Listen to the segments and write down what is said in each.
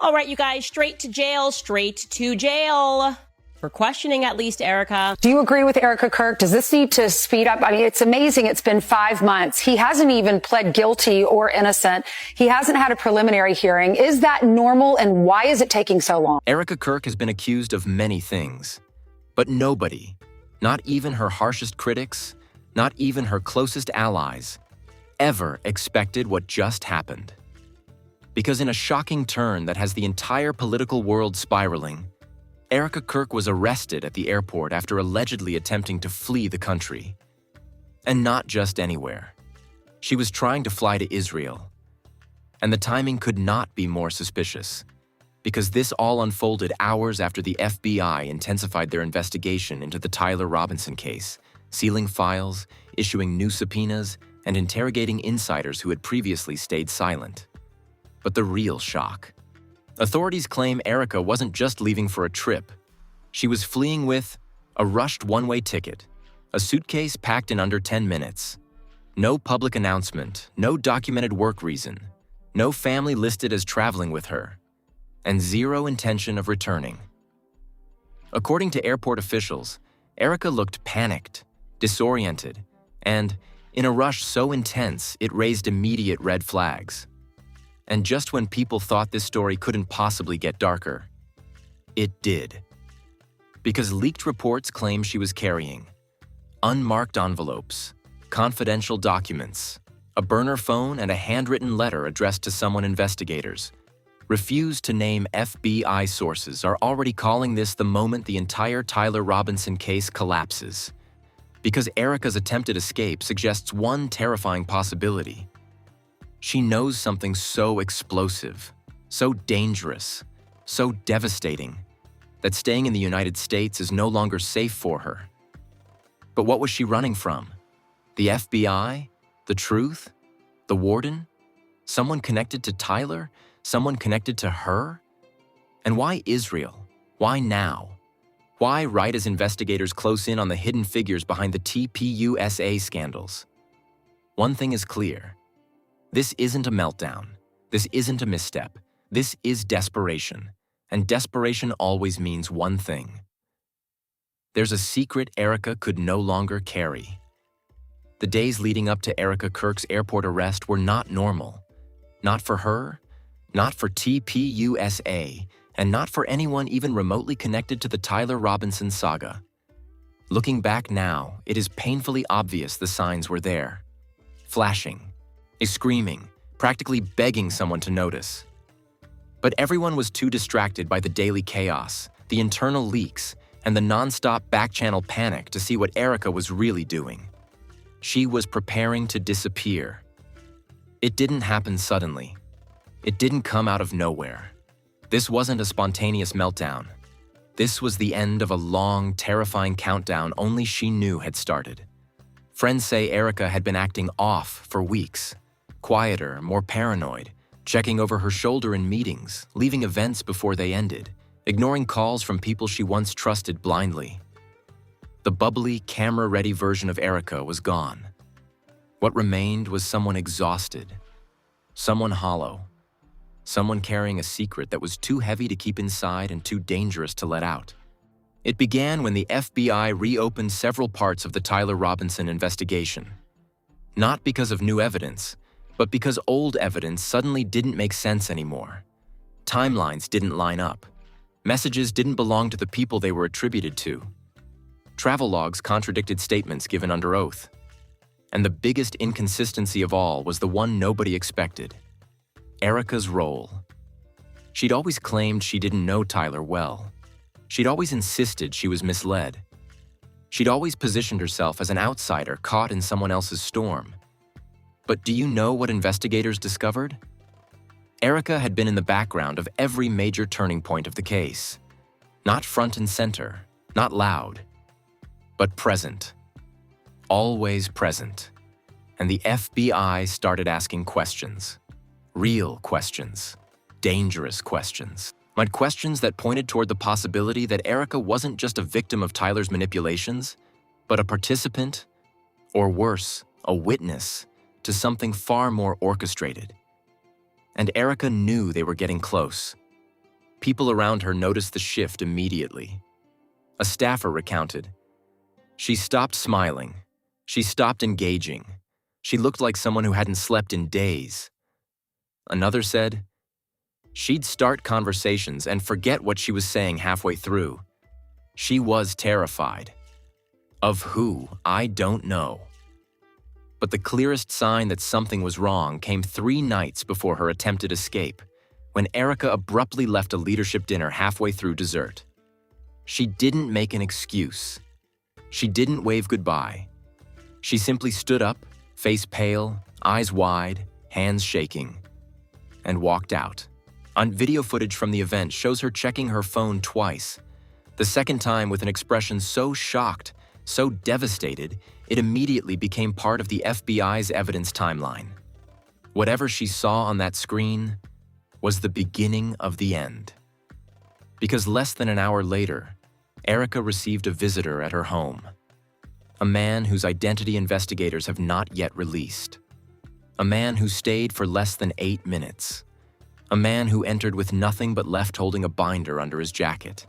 All right, you guys, straight to jail, straight to jail. For questioning at least Erika. Do you agree with Erika Kirk? Does this need to speed up? I mean, it's amazing. It's been 5 months. He hasn't even pled guilty or innocent. He hasn't had a preliminary hearing. Is that normal, and why is it taking so long? Erika Kirk has been accused of many things, but nobody, not even her harshest critics, not even her closest allies, ever expected what just happened. Because in a shocking turn that has the entire political world spiraling, Erika Kirk was arrested at the airport after allegedly attempting to flee the country. And not just anywhere. She was trying to fly to Israel. And the timing could not be more suspicious, because this all unfolded hours after the FBI intensified their investigation into the Tyler Robinson case, sealing files, issuing new subpoenas, and interrogating insiders who had previously stayed silent. But the real shock. Authorities claim Erika wasn't just leaving for a trip. She was fleeing with a rushed one-way ticket, a suitcase packed in under 10 minutes, no public announcement, no documented work reason, no family listed as traveling with her, and zero intention of returning. According to airport officials, Erika looked panicked, disoriented, and in a rush so intense it raised immediate red flags. And just when people thought this story couldn't possibly get darker, it did. Because leaked reports claim she was carrying unmarked envelopes, confidential documents, a burner phone, and a handwritten letter addressed to someone investigators, refused to name FBI sources, are already calling this the moment the entire Tyler Robinson case collapses. Because Erika's attempted escape suggests one terrifying possibility. She knows something so explosive, so dangerous, so devastating, that staying in the United States is no longer safe for her. But what was she running from? The FBI? The truth? The warden? Someone connected to Tyler? Someone connected to her? And why Israel? Why now? Why right as investigators close in on the hidden figures behind the TPUSA scandals? One thing is clear. This isn't a meltdown. This isn't a misstep. This is desperation. And desperation always means one thing. There's a secret Erika could no longer carry. The days leading up to Erika Kirk's airport arrest were not normal. Not for her, not for TPUSA, and not for anyone even remotely connected to the Tyler Robinson saga. Looking back now, it is painfully obvious the signs were there. Flashing. Screaming, practically begging someone to notice. But everyone was too distracted by the daily chaos, the internal leaks, and the non-stop back-channel panic to see what Erika was really doing. She was preparing to disappear. It didn't happen suddenly. It didn't come out of nowhere. This wasn't a spontaneous meltdown. This was the end of a long, terrifying countdown only she knew had started. Friends say Erika had been acting off for weeks. Quieter, more paranoid, checking over her shoulder in meetings, leaving events before they ended, ignoring calls from people she once trusted blindly. The bubbly, camera-ready version of Erika was gone. What remained was someone exhausted, someone hollow, someone carrying a secret that was too heavy to keep inside and too dangerous to let out. It began when the FBI reopened several parts of the Tyler Robinson investigation. Not because of new evidence, but because old evidence suddenly didn't make sense anymore. Timelines didn't line up. Messages didn't belong to the people they were attributed to. Travel logs contradicted statements given under oath. And the biggest inconsistency of all was the one nobody expected: Erika's role. She'd always claimed she didn't know Tyler well. She'd always insisted she was misled. She'd always positioned herself as an outsider caught in someone else's storm. But do you know what investigators discovered? Erika had been in the background of every major turning point of the case. Not front and center, not loud, but present. Always present. And the FBI started asking questions. Real questions. Dangerous questions. Questions that pointed toward the possibility that Erika wasn't just a victim of Tyler's manipulations, but a participant, or worse, a witness, to something far more orchestrated. And Erika knew they were getting close. People around her noticed the shift immediately. A staffer recounted, "She stopped smiling. She stopped engaging. She looked like someone who hadn't slept in days." Another said, "She'd start conversations and forget what she was saying halfway through. She was terrified. Of who, I don't know." But the clearest sign that something was wrong came 3 nights before her attempted escape, when Erika abruptly left a leadership dinner halfway through dessert. She didn't make an excuse. She didn't wave goodbye. She simply stood up, face pale, eyes wide, hands shaking, and walked out. On video footage from the event shows her checking her phone twice, the second time with an expression so shocked, so devastated, it immediately became part of the FBI's evidence timeline. Whatever she saw on that screen was the beginning of the end. Because less than an hour later, Erika received a visitor at her home. A man whose identity investigators have not yet released. A man who stayed for less than 8 minutes. A man who entered with nothing but left holding a binder under his jacket.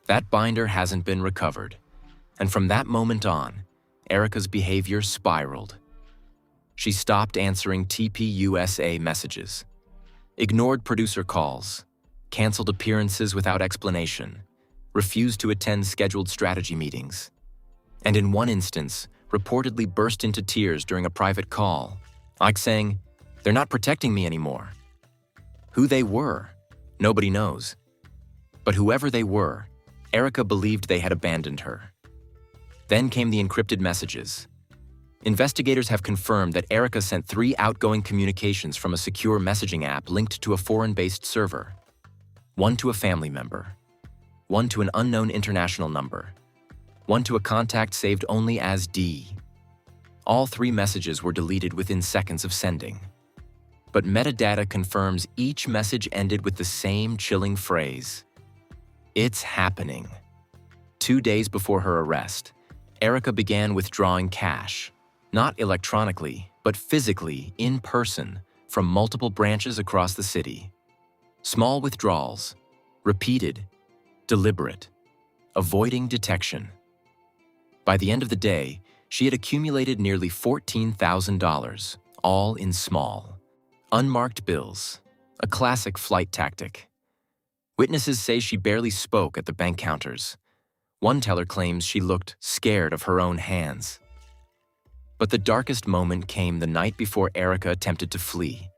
That binder hasn't been recovered, and from that moment on, Erika's behavior spiraled. She stopped answering TPUSA messages, ignored producer calls, canceled appearances without explanation, refused to attend scheduled strategy meetings, and in one instance, reportedly burst into tears during a private call, like saying, "They're not protecting me anymore." Who they were, nobody knows. But whoever they were, Erika believed they had abandoned her. Then came the encrypted messages. Investigators have confirmed that Erika sent 3 outgoing communications from a secure messaging app linked to a foreign-based server. One to a family member, one to an unknown international number, one to a contact saved only as D. All 3 messages were deleted within seconds of sending. But metadata confirms each message ended with the same chilling phrase, "It's happening." 2 days before her arrest, Erika began withdrawing cash, not electronically, but physically, in person, from multiple branches across the city. Small withdrawals, repeated, deliberate, avoiding detection. By the end of the day, she had accumulated nearly $14,000, all in small, unmarked bills, a classic flight tactic. Witnesses say she barely spoke at the bank counters. One teller claims she looked scared of her own hands. But the darkest moment came the night before Erika attempted to flee.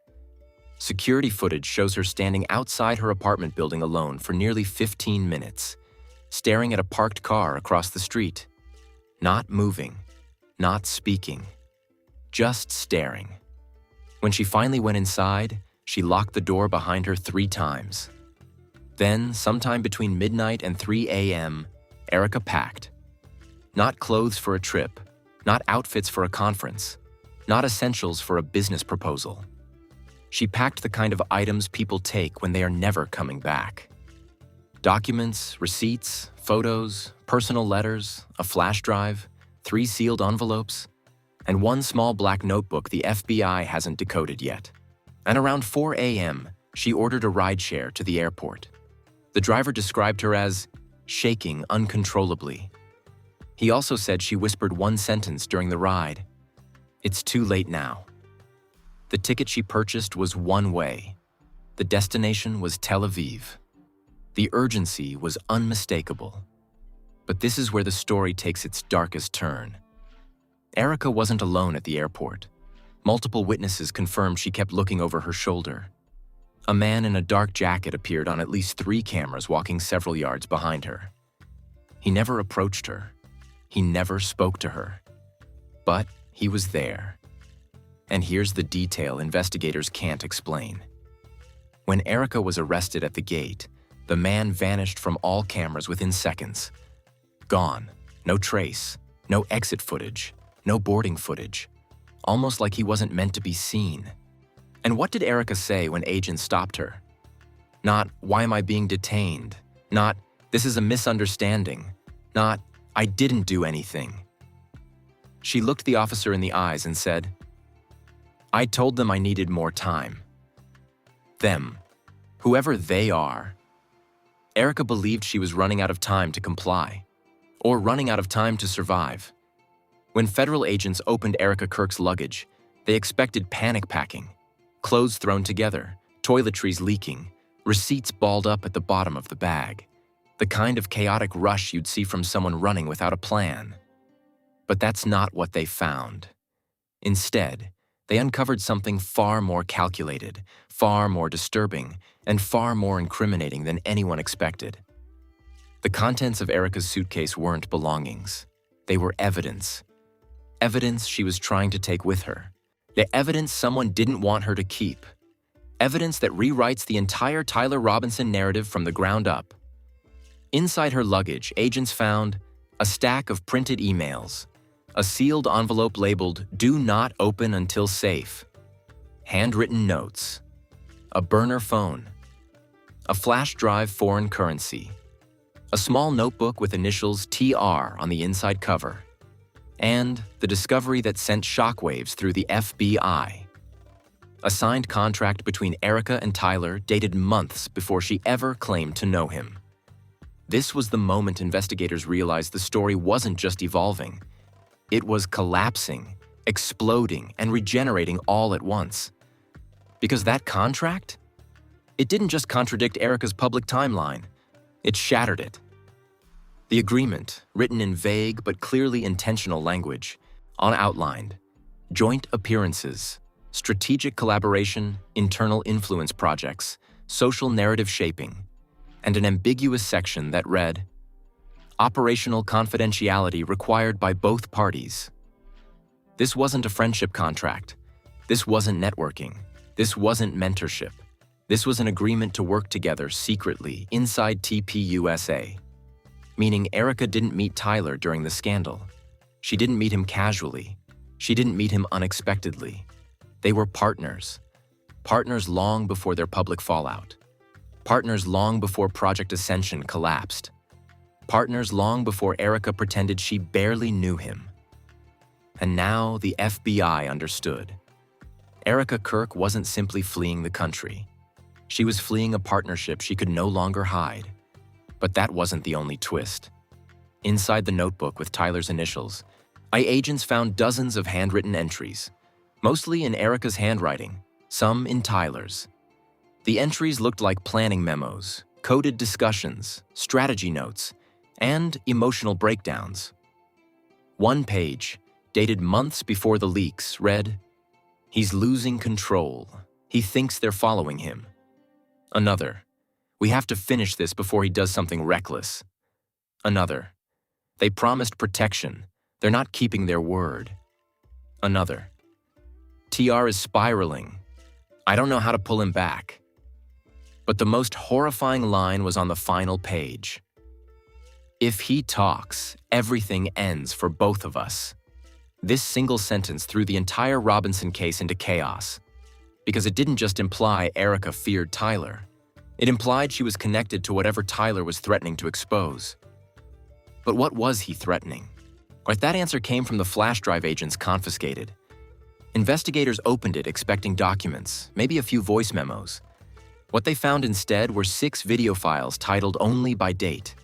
Security footage shows her standing outside her apartment building alone for nearly 15 minutes, staring at a parked car across the street. Not moving, not speaking, just staring. When she finally went inside, she locked the door behind her 3 times. Then, sometime between midnight and 3 a.m., Erika packed. Not clothes for a trip, not outfits for a conference, not essentials for a business proposal. She packed the kind of items people take when they are never coming back. Documents, receipts, photos, personal letters, a flash drive, 3 sealed envelopes, and 1 small black notebook the FBI hasn't decoded yet. And around 4 a.m., she ordered a rideshare to the airport. The driver described her as shaking uncontrollably. He also said she whispered 1 sentence during the ride, "It's too late now." The ticket she purchased was one way. The destination was Tel Aviv. The urgency was unmistakable. But this is where the story takes its darkest turn. Erika wasn't alone at the airport. Multiple witnesses confirmed she kept looking over her shoulder. A man in a dark jacket appeared on at least 3 cameras walking several yards behind her. He never approached her. He never spoke to her. But he was there. And here's the detail investigators can't explain. When Erika was arrested at the gate, the man vanished from all cameras within seconds. Gone. No trace. No exit footage. No boarding footage. Almost like he wasn't meant to be seen. And what did Erika say when agents stopped her? Not, "Why am I being detained?" Not, "This is a misunderstanding." Not, "I didn't do anything." She looked the officer in the eyes and said, "I told them I needed more time." Them, whoever they are, Erika believed she was running out of time to comply, or running out of time to survive. When federal agents opened Erika Kirk's luggage, they expected panic packing, clothes thrown together, toiletries leaking, receipts balled up at the bottom of the bag, the kind of chaotic rush you'd see from someone running without a plan. But that's not what they found. Instead, they uncovered something far more calculated, far more disturbing, and far more incriminating than anyone expected. The contents of Erika's suitcase weren't belongings. They were evidence. Evidence she was trying to take with her. The evidence someone didn't want her to keep. Evidence that rewrites the entire Tyler Robinson narrative from the ground up. Inside her luggage, agents found a stack of printed emails, a sealed envelope labeled "Do not open until safe," handwritten notes, a burner phone, a flash drive foreign currency, a small notebook with initials TR on the inside cover, and the discovery that sent shockwaves through the FBI. A signed contract between Erika and Tyler dated months before she ever claimed to know him. This was the moment investigators realized the story wasn't just evolving. It was collapsing, exploding, and regenerating all at once. Because that contract? It didn't just contradict Erika's public timeline. It shattered it. The agreement, written in vague but clearly intentional language, outlined joint appearances, strategic collaboration, internal influence projects, social narrative shaping, and an ambiguous section that read, operational confidentiality required by both parties. This wasn't a friendship contract. This wasn't networking. This wasn't mentorship. This was an agreement to work together secretly inside TPUSA. Meaning Erika didn't meet Tyler during the scandal. She didn't meet him casually. She didn't meet him unexpectedly. They were partners. Partners long before their public fallout. Partners long before Project Ascension collapsed. Partners long before Erika pretended she barely knew him. And now the FBI understood. Erika Kirk wasn't simply fleeing the country. She was fleeing a partnership she could no longer hide. But that wasn't the only twist. Inside the notebook with Tyler's initials, agents found dozens of handwritten entries, mostly in Erika's handwriting, some in Tyler's. The entries looked like planning memos, coded discussions, strategy notes, and emotional breakdowns. One page, dated months before the leaks, read, "He's losing control. He thinks they're following him." Another, "We have to finish this before he does something reckless." Another, "They promised protection. They're not keeping their word." Another, "TR is spiraling. I don't know how to pull him back." But the most horrifying line was on the final page. "If he talks, everything ends for both of us." This single sentence threw the entire Robinson case into chaos, because it didn't just imply Erika feared Tyler. It implied she was connected to whatever Tyler was threatening to expose. But what was he threatening? Or that answer came from the flash drive agents confiscated. Investigators opened it expecting documents, maybe a few voice memos. What they found instead were 6 video files titled only by date.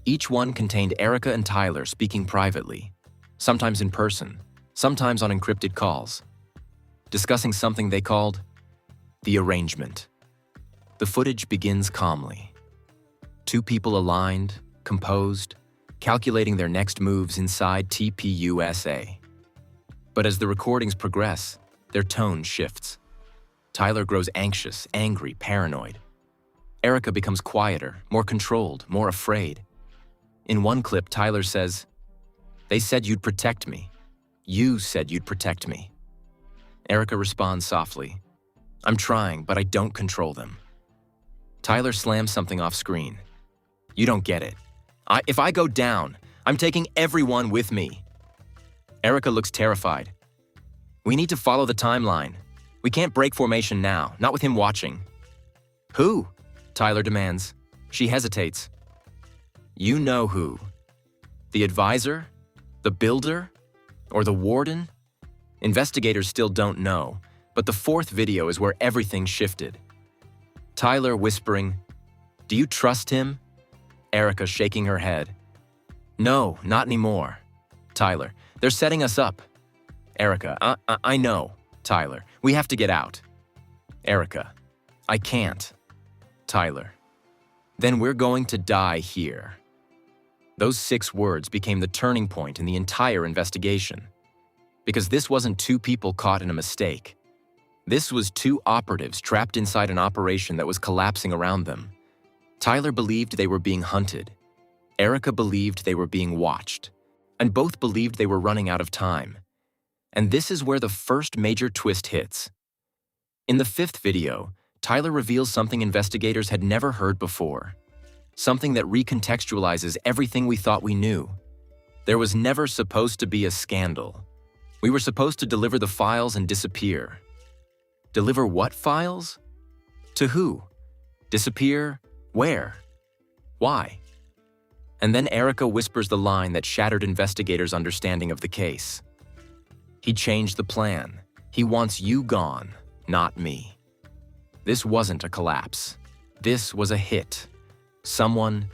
Each one contained Erika and Tyler speaking privately, sometimes in person, sometimes on encrypted calls, discussing something they called the arrangement. The footage begins calmly. 2 people aligned, composed, calculating their next moves inside TPUSA. But as the recordings progress, their tone shifts. Tyler grows anxious, angry, paranoid. Erika becomes quieter, more controlled, more afraid. In one clip, Tyler says, "They said you'd protect me. You said you'd protect me." Erika responds softly, "I'm trying, but I don't control them." Tyler slams something off screen. "You don't get it. If I go down, I'm taking everyone with me." Erika looks terrified. "We need to follow the timeline. We can't break formation now, not with him watching." "Who?" Tyler demands. She hesitates. "You know who. The advisor? The builder? Or the warden?" Investigators still don't know, but the 4th video is where everything shifted. Tyler whispering, Do you trust him? Erika shaking her head. No, not anymore. Tyler, they're setting us up. Erika, I know. Tyler, we have to get out. Erika, I can't. Tyler, then we're going to die here. Those 6 words became the turning point in the entire investigation. Because this wasn't 2 people caught in a mistake. This was 2 operatives trapped inside an operation that was collapsing around them. Tyler believed they were being hunted. Erika believed they were being watched. And both believed they were running out of time. And this is where the first major twist hits. In the 5th video, Tyler reveals something investigators had never heard before. Something that recontextualizes everything we thought we knew. There was never supposed to be a scandal. We were supposed to deliver the files and disappear. Deliver what files? To who? Disappear? Where? Why? And then Erika whispers the line that shattered investigators' understanding of the case. He changed the plan. He wants you gone, not me. This wasn't a collapse. This was a hit. Someone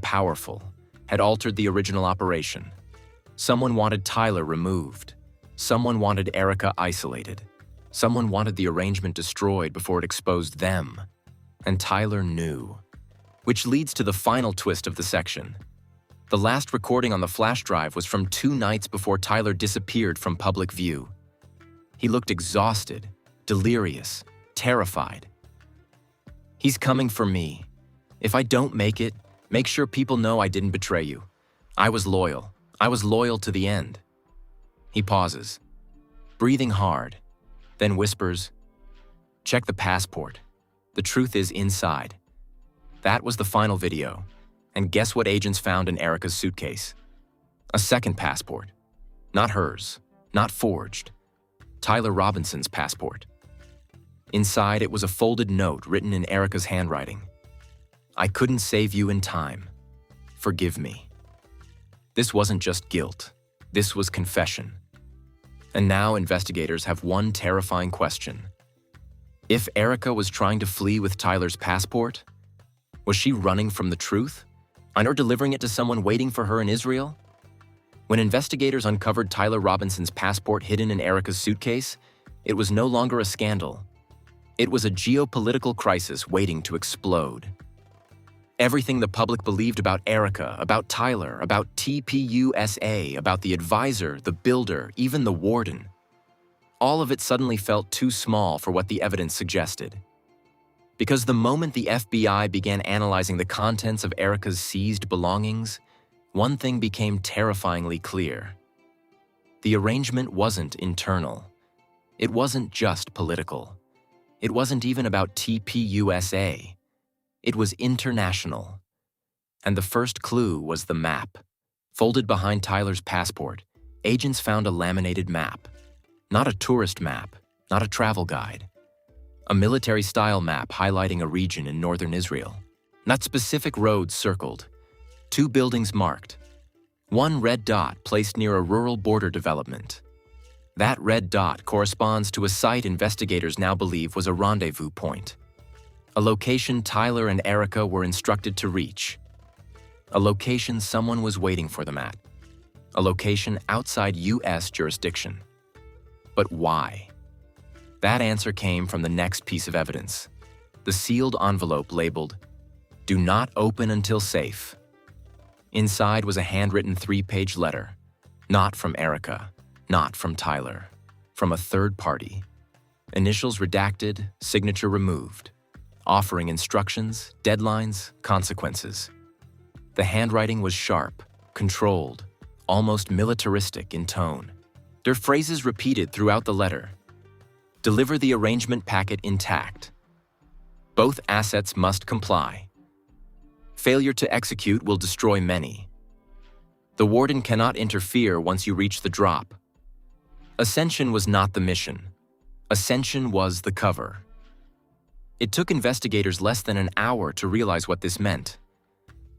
powerful had altered the original operation. Someone wanted Tyler removed. Someone wanted Erika isolated. Someone wanted the arrangement destroyed before it exposed them. And Tyler knew. Which leads to the final twist of the section. The last recording on the flash drive was from 2 nights before Tyler disappeared from public view. He looked exhausted, delirious, terrified. He's coming for me. If I don't make it, make sure people know I didn't betray you. I was loyal. I was loyal to the end. He pauses, breathing hard, then whispers, check the passport. The truth is inside. That was the final video. And guess what agents found in Erika's suitcase? A second passport. Not hers, not forged. Tyler Robinson's passport. Inside, it was a folded note written in Erika's handwriting. I couldn't save you in time. Forgive me. This wasn't just guilt. This was confession. And now investigators have one terrifying question. If Erika was trying to flee with Tyler's passport, was she running from the truth? Or delivering it to someone waiting for her in Israel? When investigators uncovered Tyler Robinson's passport hidden in Erika's suitcase, it was no longer a scandal. It was a geopolitical crisis waiting to explode. Everything the public believed about Erika, about Tyler, about TPUSA, about the advisor, the builder, even the warden. All of it suddenly felt too small for what the evidence suggested. Because the moment the FBI began analyzing the contents of Erika's seized belongings, one thing became terrifyingly clear. The arrangement wasn't internal. It wasn't just political. It wasn't even about TPUSA. It was international. And the first clue was the map. Folded behind Tyler's passport, agents found a laminated map. Not a tourist map, not a travel guide. A military-style map highlighting a region in northern Israel. Not specific roads circled. 2 buildings marked. 1 red dot placed near a rural border development. That red dot corresponds to a site investigators now believe was a rendezvous point. A location Tyler and Erika were instructed to reach. A location someone was waiting for them at. A location outside U.S. jurisdiction. But why? That answer came from the next piece of evidence. The sealed envelope labeled, "Do not open until safe." Inside was a handwritten 3-page letter. Not from Erika, not from Tyler. From a third party. Initials redacted, signature removed. Offering instructions, deadlines, consequences. The handwriting was sharp, controlled, almost militaristic in tone. There are phrases repeated throughout the letter. Deliver the arrangement packet intact. Both assets must comply. Failure to execute will destroy many. The warden cannot interfere once you reach the drop. Ascension was not the mission. Ascension was the cover. It took investigators less than an hour to realize what this meant.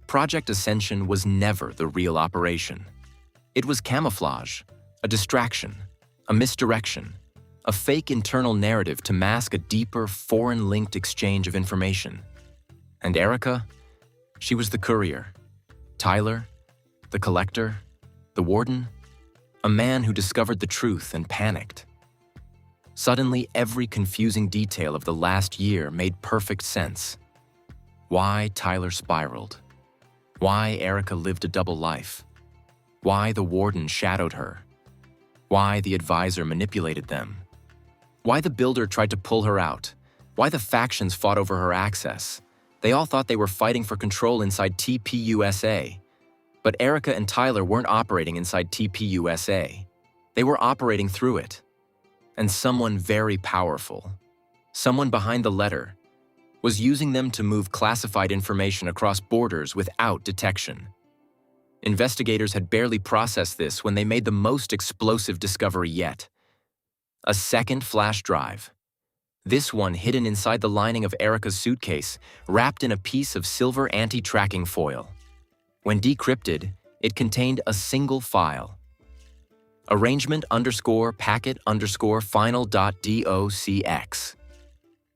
Project Ascension was never the real operation. It was camouflage, a distraction, a misdirection, a fake internal narrative to mask a deeper, foreign-linked exchange of information. And Erika? She was the courier. Tyler? The collector? The warden? A man who discovered the truth and panicked. Suddenly, every confusing detail of the last year made perfect sense. Why Tyler spiraled. Why Erika lived a double life. Why the warden shadowed her. Why the advisor manipulated them. Why the builder tried to pull her out. Why the factions fought over her access. They all thought they were fighting for control inside TPUSA. But Erika and Tyler weren't operating inside TPUSA. They were operating through it. And someone very powerful, someone behind the letter, was using them to move classified information across borders without detection. Investigators had barely processed this when they made the most explosive discovery yet. A second flash drive. This one hidden inside the lining of Erika's suitcase, wrapped in a piece of silver anti-tracking foil. When decrypted, it contained a single file. Arrangement_packet_final.docx.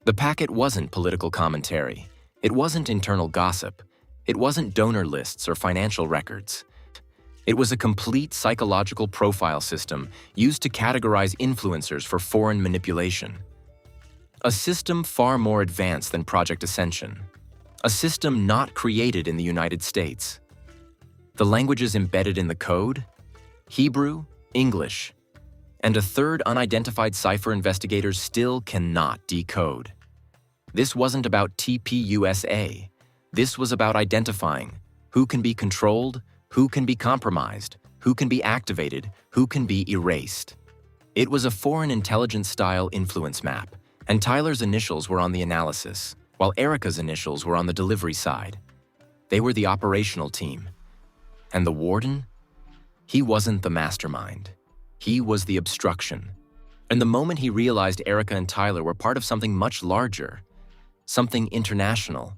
The packet wasn't political commentary. It wasn't internal gossip. It wasn't donor lists or financial records. It was a complete psychological profile system used to categorize influencers for foreign manipulation. A system far more advanced than Project Ascension. A system not created in the United States. The languages embedded in the code? Hebrew, English, and a third unidentified cipher investigators still cannot decode. This wasn't about TPUSA. This was about identifying who can be controlled, who can be compromised, who can be activated, who can be erased. It was a foreign intelligence-style influence map, and Tyler's initials were on the analysis, while Erika's initials were on the delivery side. They were the operational team. And the warden? He wasn't the mastermind. He was the obstruction. And the moment he realized Erika and Tyler were part of something much larger, something international,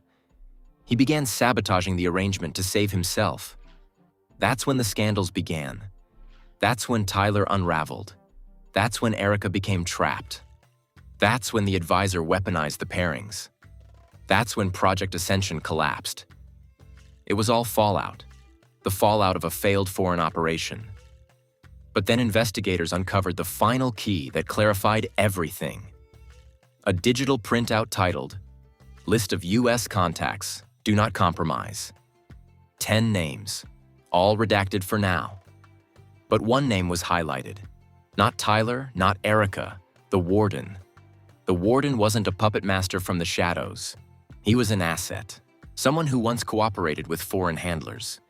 he began sabotaging the arrangement to save himself. That's when the scandals began. That's when Tyler unraveled. That's when Erika became trapped. That's when the advisor weaponized the pairings. That's when Project Ascension collapsed. It was all fallout. The fallout of a failed foreign operation. But then investigators uncovered the final key that clarified everything. A digital printout titled, List of U.S. Contacts, Do Not Compromise. 10 names, all redacted for now. But one name was highlighted. Not Tyler, not Erika, the warden. The warden wasn't a puppet master from the shadows. He was an asset, someone who once cooperated with foreign handlers.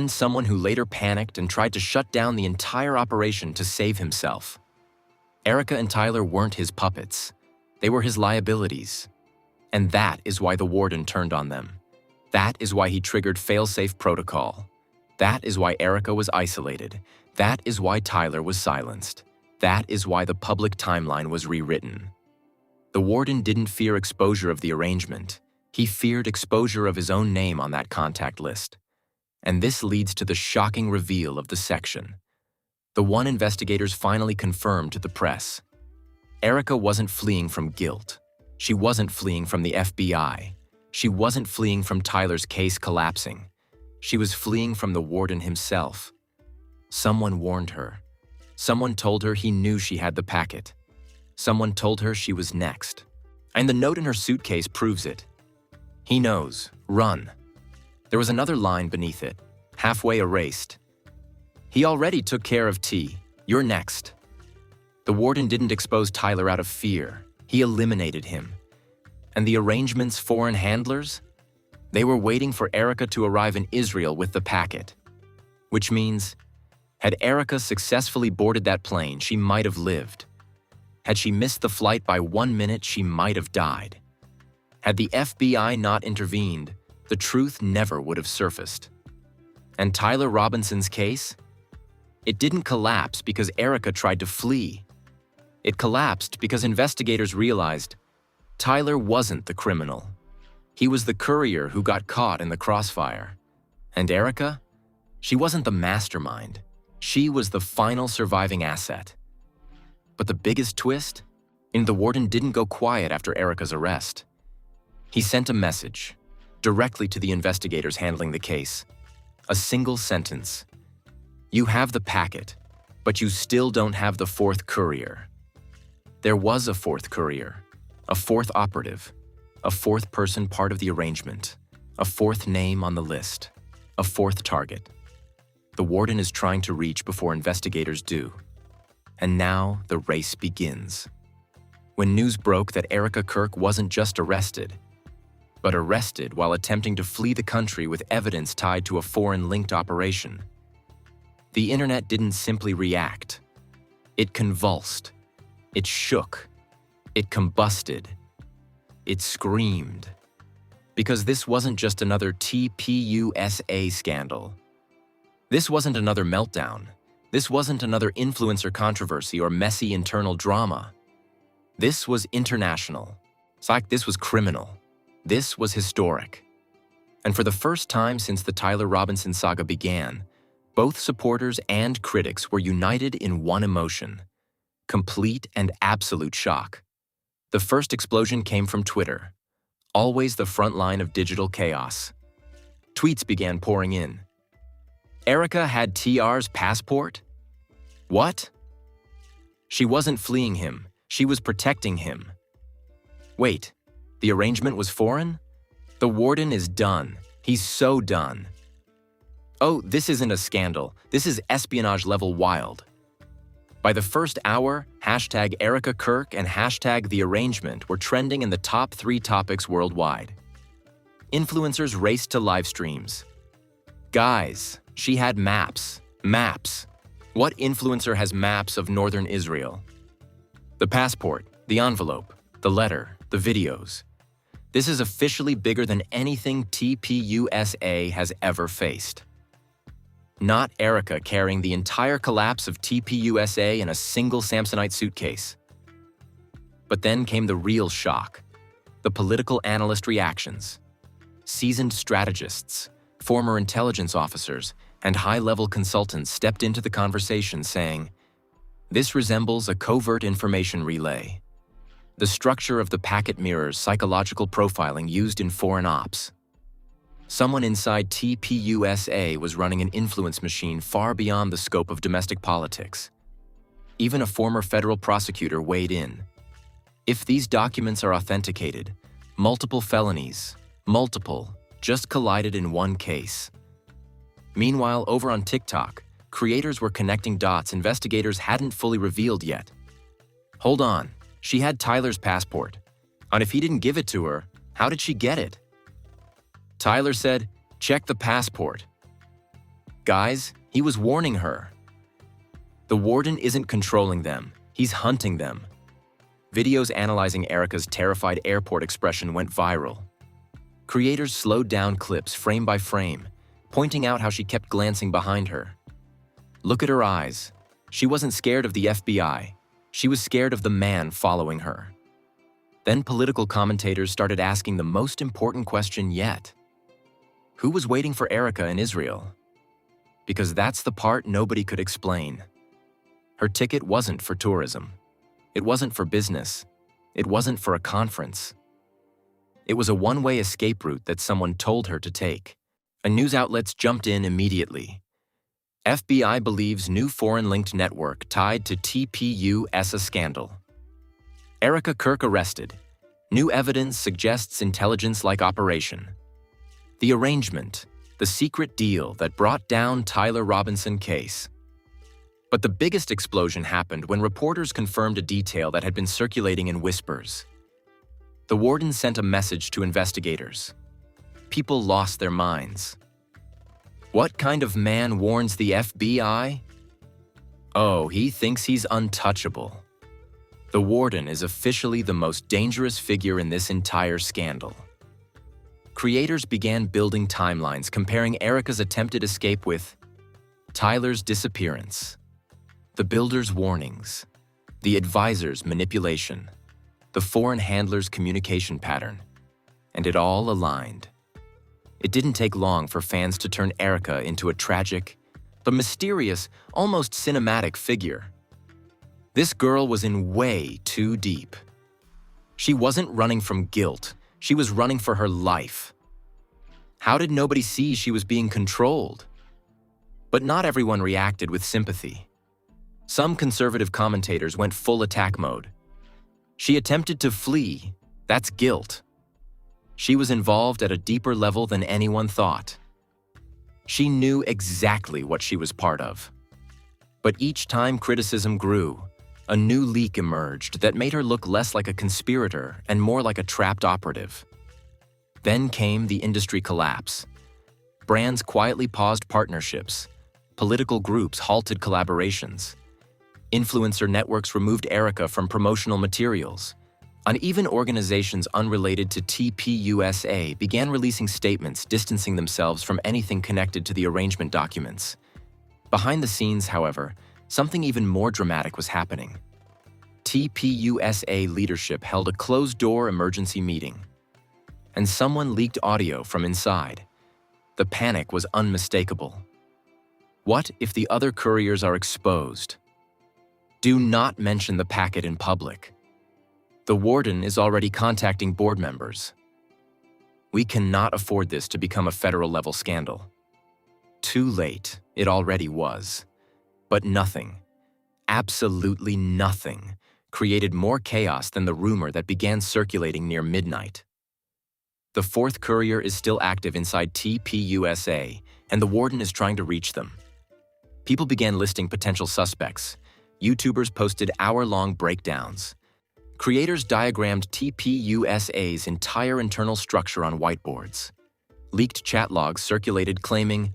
Someone who later panicked and tried to shut down the entire operation to save himself. Erika and Tyler weren't his puppets. They were his liabilities. And that is why the warden turned on them. That is why he triggered failsafe protocol. That is why Erika was isolated. That is why Tyler was silenced. That is why the public timeline was rewritten. The warden didn't fear exposure of the arrangement. He feared exposure of his own name on that contact list. And this leads to the shocking reveal of the section. The one investigators finally confirmed to the press. Erika wasn't fleeing from guilt. She wasn't fleeing from the FBI. She wasn't fleeing from Tyler's case collapsing. She was fleeing from the warden himself. Someone warned her. Someone told her he knew she had the packet. Someone told her she was next. And the note in her suitcase proves it. He knows. Run. There was another line beneath it, halfway erased. He already took care of T. You're next. The warden didn't expose Tyler out of fear. He eliminated him. And the arrangement's foreign handlers? They were waiting for Erika to arrive in Israel with the packet. Which means, had Erika successfully boarded that plane, she might have lived. Had she missed the flight by 1 minute, she might have died. Had the FBI not intervened, the truth never would have surfaced. And Tyler Robinson's case? It didn't collapse because Erika tried to flee. It collapsed because investigators realized Tyler wasn't the criminal. He was the courier who got caught in the crossfire. And Erika? She wasn't the mastermind. She was the final surviving asset. But the biggest twist? The warden didn't go quiet after Erika's arrest. He sent a message, directly to the investigators handling the case. A single sentence. You have the packet, but you still don't have the fourth courier. There was a fourth courier, a fourth operative, a fourth person part of the arrangement, a fourth name on the list, a fourth target. The warden is trying to reach before investigators do. And now the race begins. When news broke that Erika Kirk wasn't just arrested, but arrested while attempting to flee the country with evidence tied to a foreign-linked operation, the internet didn't simply react. It convulsed. It shook. It combusted. It screamed. Because this wasn't just another TPUSA scandal. This wasn't another meltdown. This wasn't another influencer controversy or messy internal drama. This was international. It's like this was criminal. This was historic. And for the first time since the Tyler Robinson saga began, both supporters and critics were united in one emotion: complete and absolute shock. The first explosion came from Twitter, always the front line of digital chaos. Tweets began pouring in. Erika had TR's passport? What? She wasn't fleeing him. She was protecting him. Wait, the arrangement was foreign? The warden is done. He's so done. Oh, this isn't a scandal. This is espionage level wild. By the first hour, hashtag Erika Kirk and hashtag The Arrangement were trending in the top 3 topics worldwide. Influencers raced to live streams. Guys, she had maps. Maps. What influencer has maps of northern Israel? The passport, the envelope, the letter, the videos. This is officially bigger than anything TPUSA has ever faced. Not Erika carrying the entire collapse of TPUSA in a single Samsonite suitcase. But then came the real shock, the political analyst reactions. Seasoned strategists, former intelligence officers, and high-level consultants stepped into the conversation saying, "This resembles a covert information relay. The structure of the packet mirrors psychological profiling used in foreign ops. Someone inside TPUSA was running an influence machine far beyond the scope of domestic politics. Even a former federal prosecutor weighed in. If these documents are authenticated, multiple felonies, just collided in one case." Meanwhile, over on TikTok, creators were connecting dots investigators hadn't fully revealed yet. Hold on, she had Tyler's passport. And if he didn't give it to her, how did she get it? Tyler said, "Check the passport." Guys, he was warning her. The warden isn't controlling them, he's hunting them. Videos analyzing Erika's terrified airport expression went viral. Creators slowed down clips frame by frame, pointing out how she kept glancing behind her. Look at her eyes. She wasn't scared of the FBI. She was scared of the man following her. Then political commentators started asking the most important question yet. Who was waiting for Erika in Israel? Because that's the part nobody could explain. Her ticket wasn't for tourism. It wasn't for business. It wasn't for a conference. It was a one-way escape route that someone told her to take. And news outlets jumped in immediately. FBI believes new foreign-linked network tied to TPUSA scandal. Erika Kirk arrested. New evidence suggests intelligence-like operation. The arrangement, the secret deal that brought down Tyler Robinson case. But the biggest explosion happened when reporters confirmed a detail that had been circulating in whispers. The warden sent a message to investigators. People lost their minds. What kind of man warns the FBI? Oh, he thinks he's untouchable. The warden is officially the most dangerous figure in this entire scandal. Creators began building timelines comparing Erika's attempted escape with Tyler's disappearance, the builder's warnings, the advisor's manipulation, the foreign handler's communication pattern, and it all aligned. It didn't take long for fans to turn Erika into a tragic, but mysterious, almost cinematic figure. This girl was in way too deep. She wasn't running from guilt. She was running for her life. How did nobody see she was being controlled? But not everyone reacted with sympathy. Some conservative commentators went full attack mode. She attempted to flee. That's guilt. She was involved at a deeper level than anyone thought. She knew exactly what she was part of. But each time criticism grew, a new leak emerged that made her look less like a conspirator and more like a trapped operative. Then came the industry collapse. Brands quietly paused partnerships. Political groups halted collaborations. Influencer networks removed Erika from promotional materials. And even organizations unrelated to TPUSA began releasing statements distancing themselves from anything connected to the arrangement documents. Behind the scenes, however, something even more dramatic was happening. TPUSA leadership held a closed-door emergency meeting, and someone leaked audio from inside. The panic was unmistakable. What if the other couriers are exposed? Do not mention the packet in public. The warden is already contacting board members. We cannot afford this to become a federal-level scandal. Too late, it already was. But nothing, absolutely nothing, created more chaos than the rumor that began circulating near midnight. The fourth courier is still active inside TPUSA, and the warden is trying to reach them. People began listing potential suspects. YouTubers posted hour-long breakdowns. Creators diagrammed TPUSA's entire internal structure on whiteboards. Leaked chat logs circulated claiming,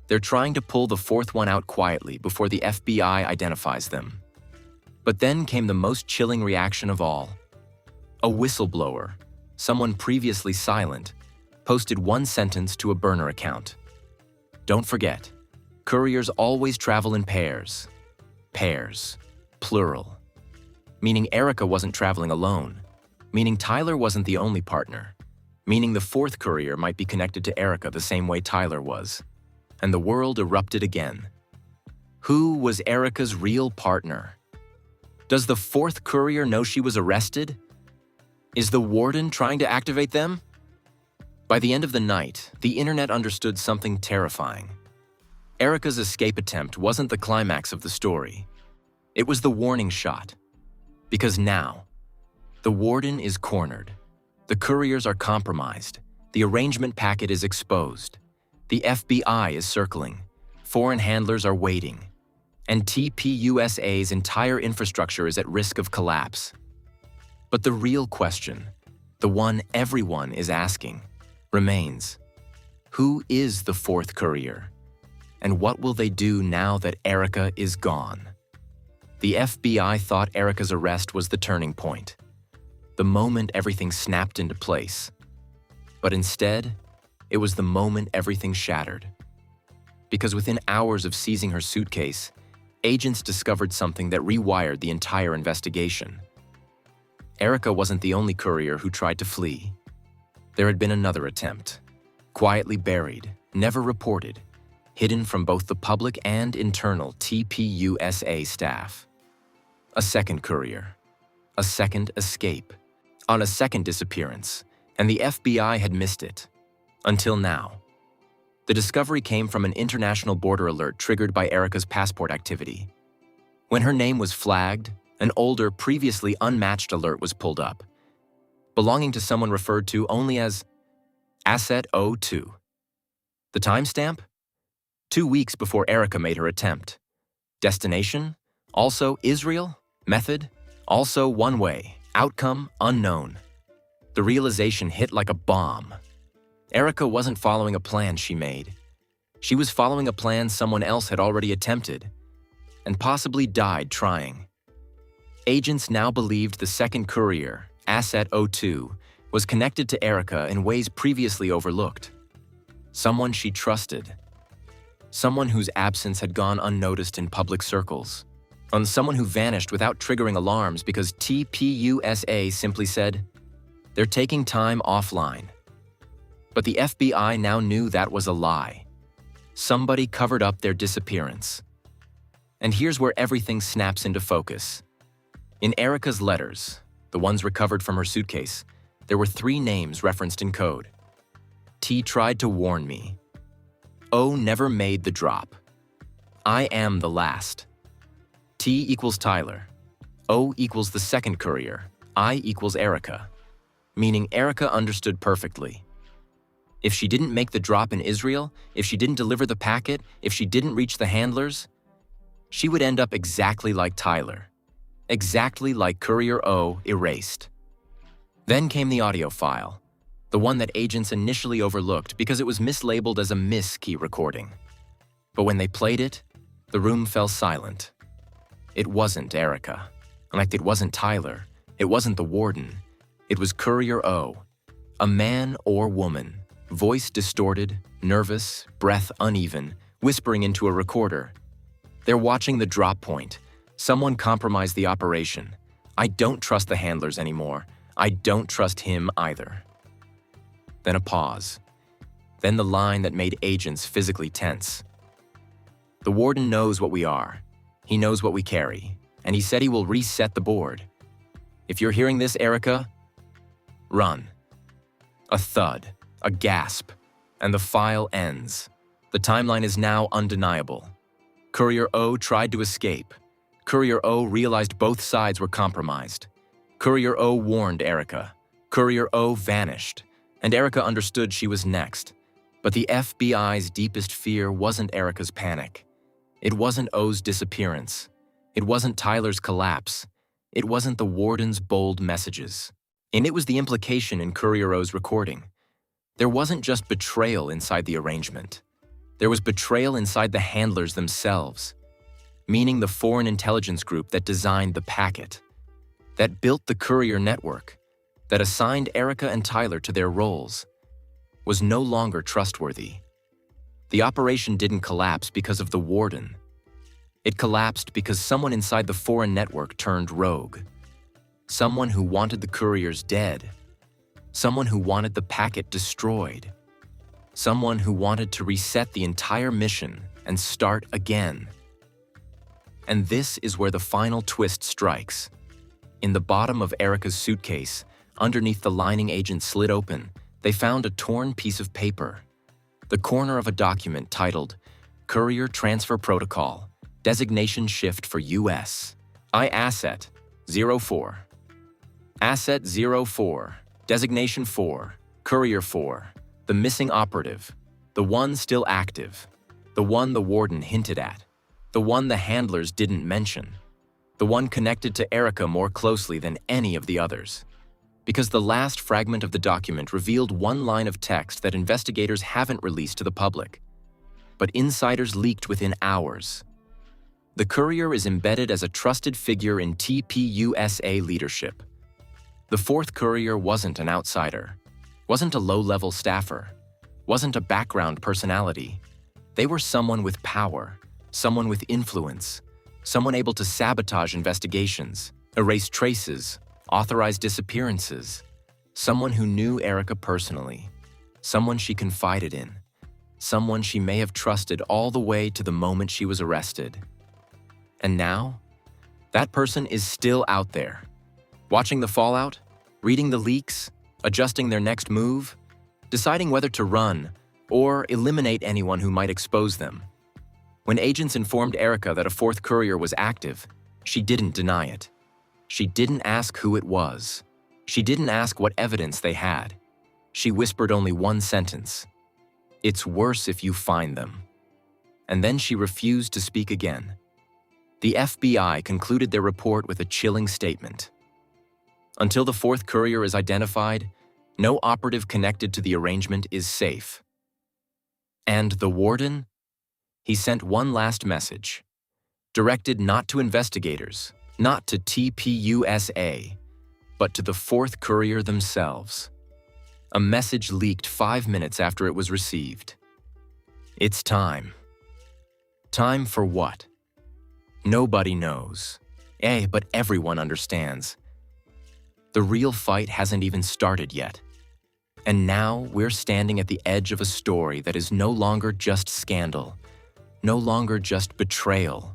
"They're trying to pull the fourth one out quietly before the FBI identifies them." But then came the most chilling reaction of all. A whistleblower, someone previously silent, posted one sentence to a burner account. Don't forget, couriers always travel in pairs. Pairs, plural. Meaning Erika wasn't traveling alone. Meaning Tyler wasn't the only partner. Meaning the fourth courier might be connected to Erika the same way Tyler was. And the world erupted again. Who was Erika's real partner? Does the fourth courier know she was arrested? Is the warden trying to activate them? By the end of the night, the internet understood something terrifying. Erika's escape attempt wasn't the climax of the story. It was the warning shot. Because now, the warden is cornered. The couriers are compromised. The arrangement packet is exposed. The FBI is circling. Foreign handlers are waiting. And TPUSA's entire infrastructure is at risk of collapse. But the real question, the one everyone is asking, remains. Who is the fourth courier? And what will they do now that Erika is gone? The FBI thought Erika's arrest was the turning point, the moment everything snapped into place. But instead, it was the moment everything shattered. Because within hours of seizing her suitcase, agents discovered something that rewired the entire investigation. Erika wasn't the only courier who tried to flee. There had been another attempt, quietly buried, never reported, hidden from both the public and internal TPUSA staff. A second courier, a second escape, on a second disappearance, and the FBI had missed it. Until now. The discovery came from an international border alert triggered by Erika's passport activity. When her name was flagged, an older, previously unmatched alert was pulled up, belonging to someone referred to only as Asset 02. The timestamp? 2 weeks before Erika made her attempt. Destination? Also Israel? Method? Also one way. Outcome? Unknown. The realization hit like a bomb. Erika wasn't following a plan she made. She was following a plan someone else had already attempted, and possibly died trying. Agents now believed the second courier, Asset 02, was connected to Erika in ways previously overlooked. Someone she trusted. Someone whose absence had gone unnoticed in public circles. On someone who vanished without triggering alarms because TPUSA simply said, "They're taking time offline." But the FBI now knew that was a lie. Somebody covered up their disappearance. And here's where everything snaps into focus. In Erika's letters, the ones recovered from her suitcase, there were 3 names referenced in code. T tried to warn me. O never made the drop. I am the last. T equals Tyler. O equals the second courier. I equals Erika. Meaning Erika understood perfectly. If she didn't make the drop in Israel, if she didn't deliver the packet, if she didn't reach the handlers, she would end up exactly like Tyler. Exactly like Courier O erased. Then came the audio file, the one that agents initially overlooked because it was mislabeled as a miss key recording. But when they played it, the room fell silent. It wasn't Erika. Like it wasn't Tyler. It wasn't the warden. It was Courier O, a man or woman, voice distorted, nervous, breath uneven, whispering into a recorder. They're watching the drop point. Someone compromised the operation. I don't trust the handlers anymore. I don't trust him either. Then a pause. Then the line that made agents physically tense. The warden knows what we are. He knows what we carry. And he said he will reset the board. If you're hearing this, Erika, run. A thud, a gasp, and the file ends. The timeline is now undeniable. Courier O tried to escape. Courier O realized both sides were compromised. Courier O warned Erika. Courier O vanished, and Erika understood she was next. But the FBI's deepest fear wasn't Erika's panic. It wasn't O's disappearance. It wasn't Tyler's collapse. It wasn't the warden's bold messages. And it was the implication in Courier O's recording. There wasn't just betrayal inside the arrangement. There was betrayal inside the handlers themselves, meaning the foreign intelligence group that designed the packet, that built the courier network, that assigned Erika and Tyler to their roles, was no longer trustworthy. The operation didn't collapse because of the warden. It collapsed because someone inside the foreign network turned rogue. Someone who wanted the couriers dead. Someone who wanted the packet destroyed. Someone who wanted to reset the entire mission and start again. And this is where the final twist strikes. In the bottom of Erika's suitcase, underneath the lining agent slit open, they found a torn piece of paper. The corner of a document titled, Courier Transfer Protocol, Designation Shift for U.S. I Asset 04. Asset 04. Designation 4. Courier 4. The missing operative. The one still active. The one the warden hinted at. The one the handlers didn't mention. The one connected to Erika more closely than any of the others. Because the last fragment of the document revealed one line of text that investigators haven't released to the public. But insiders leaked within hours. The courier is embedded as a trusted figure in TPUSA leadership. The fourth courier wasn't an outsider, wasn't a low-level staffer, wasn't a background personality. They were someone with power, someone with influence, someone able to sabotage investigations, erase traces, authorize disappearances, someone who knew Erika personally, someone she confided in, someone she may have trusted all the way to the moment she was arrested. And now, that person is still out there, watching the fallout, reading the leaks, adjusting their next move, deciding whether to run or eliminate anyone who might expose them. When agents informed Erika that a fourth courier was active, she didn't deny it. She didn't ask who it was. She didn't ask what evidence they had. She whispered only one sentence. It's worse if you find them. And then she refused to speak again. The FBI concluded their report with a chilling statement. Until the fourth courier is identified, no operative connected to the arrangement is safe. And the warden? He sent one last message, directed not to investigators, not to TPUSA, but to the fourth courier themselves. A message leaked 5 minutes after it was received. It's time. Time for what? Nobody knows. But everyone understands. The real fight hasn't even started yet. And now we're standing at the edge of a story that is no longer just scandal, no longer just betrayal,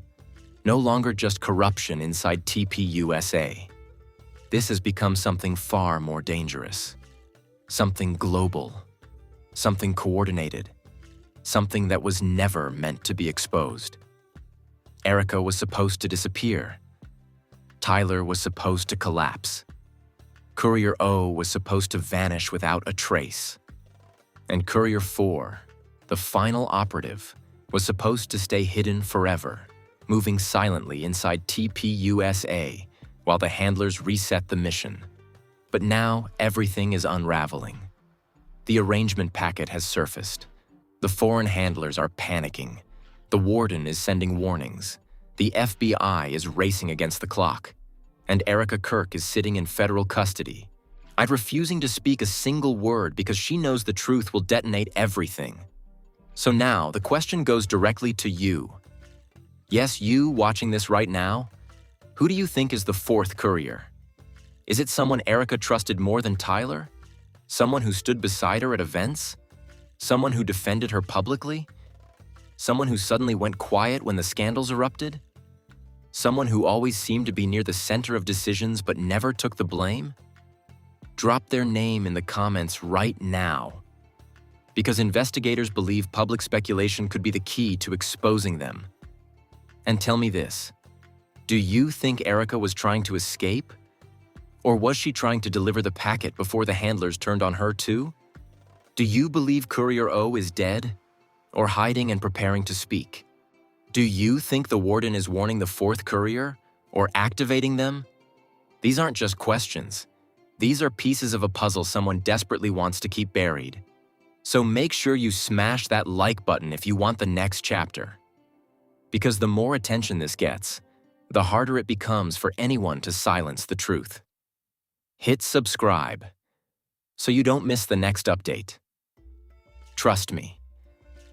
no longer just corruption inside TPUSA. This has become something far more dangerous, something global, something coordinated, something that was never meant to be exposed. Erika was supposed to disappear. Tyler was supposed to collapse. Courier O was supposed to vanish without a trace. And Courier 4, the final operative, was supposed to stay hidden forever, moving silently inside TPUSA while the handlers reset the mission. But now everything is unraveling. The arrangement packet has surfaced. The foreign handlers are panicking. The warden is sending warnings. The FBI is racing against the clock. And Erika Kirk is sitting in federal custody. I'm refusing to speak a single word because she knows the truth will detonate everything. So now the question goes directly to you. Yes, you watching this right now. Who do you think is the fourth courier? Is it someone Erika trusted more than Tyler? Someone who stood beside her at events? Someone who defended her publicly? Someone who suddenly went quiet when the scandals erupted? Someone who always seemed to be near the center of decisions but never took the blame? Drop their name in the comments right now. Because investigators believe public speculation could be the key to exposing them. And tell me this, do you think Erika was trying to escape? Or was she trying to deliver the packet before the handlers turned on her too? Do you believe Courier O is dead? Or hiding and preparing to speak? Do you think the warden is warning the fourth courier? Or activating them? These aren't just questions. These are pieces of a puzzle someone desperately wants to keep buried. So make sure you smash that like button if you want the next chapter. Because the more attention this gets, the harder it becomes for anyone to silence the truth. Hit subscribe so you don't miss the next update. Trust me,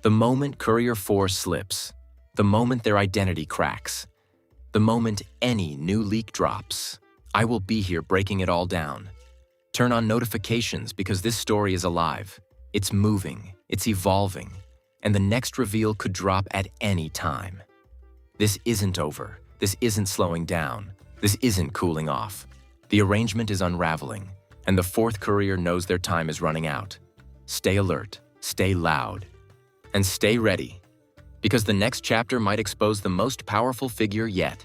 the moment Courier 4 slips, the moment their identity cracks, the moment any new leak drops, I will be here breaking it all down. Turn on notifications because this story is alive. It's moving, it's evolving, and the next reveal could drop at any time. This isn't over. This isn't slowing down. This isn't cooling off. The arrangement is unraveling, and the fourth courier knows their time is running out. Stay alert, stay loud, and stay ready, because the next chapter might expose the most powerful figure yet.